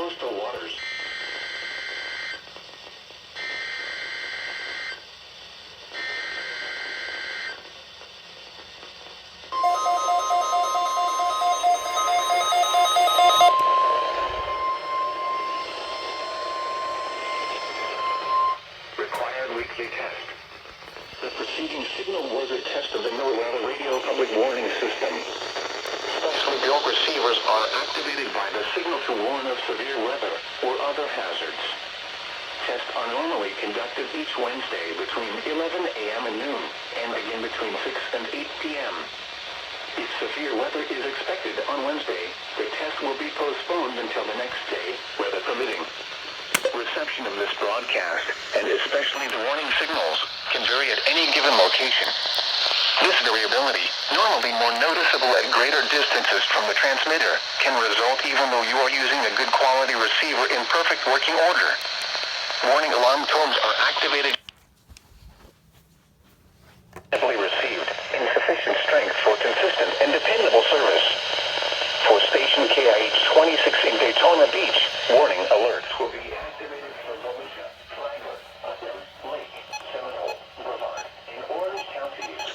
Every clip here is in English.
coastal waters. Required weekly test. The preceding signal was a test of the NOAA radio public warning system. Specially built receivers are activated by the signal to warn of severe weather or other hazards. Tests are normally conducted each Wednesday between 11 a.m. and noon and begin between 6 and 8 p.m. If severe weather is expected on Wednesday, the test will be postponed until the next day, weather permitting. Reception of this broadcast, and especially the warning signals, can vary at any given location. This variability, normally more noticeable at greater distances from the transmitter, can result even though you are using a good quality receiver in perfect working order. Warning alarm tones are activated heavily received in sufficient strength for consistent and dependable service. For station KIH 26 in Daytona Beach, warning alerts will be activated for Volusia, Flagler, Putnam, Lake, Seminole, Brevard, and Orange counties.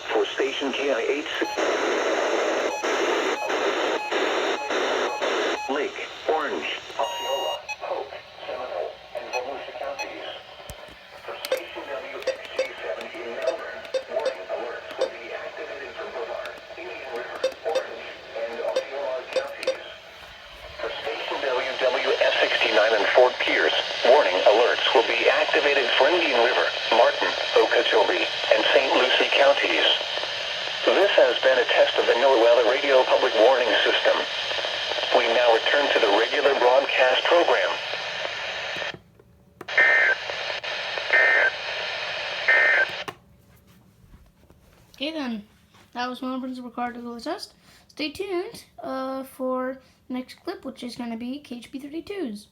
For station KIH Lake, Orange, Osceola, Polk, Seminole, and Volusia counties. For station WXG-70 in Melbourne, warning alerts will be activated for Brevard, Indian River, Orange, and Osceola counties. For station WWS-69 in Fort Pierce, warning alerts will be activated for Indian River, Martin, Okeechobee, and St. Lucie counties. This has been a test of the NOAA radio public warning system. We now return to the regular broadcast program. Okay then, that was one of the recorded test. Stay tuned for next clip, which is going to be KHP32s.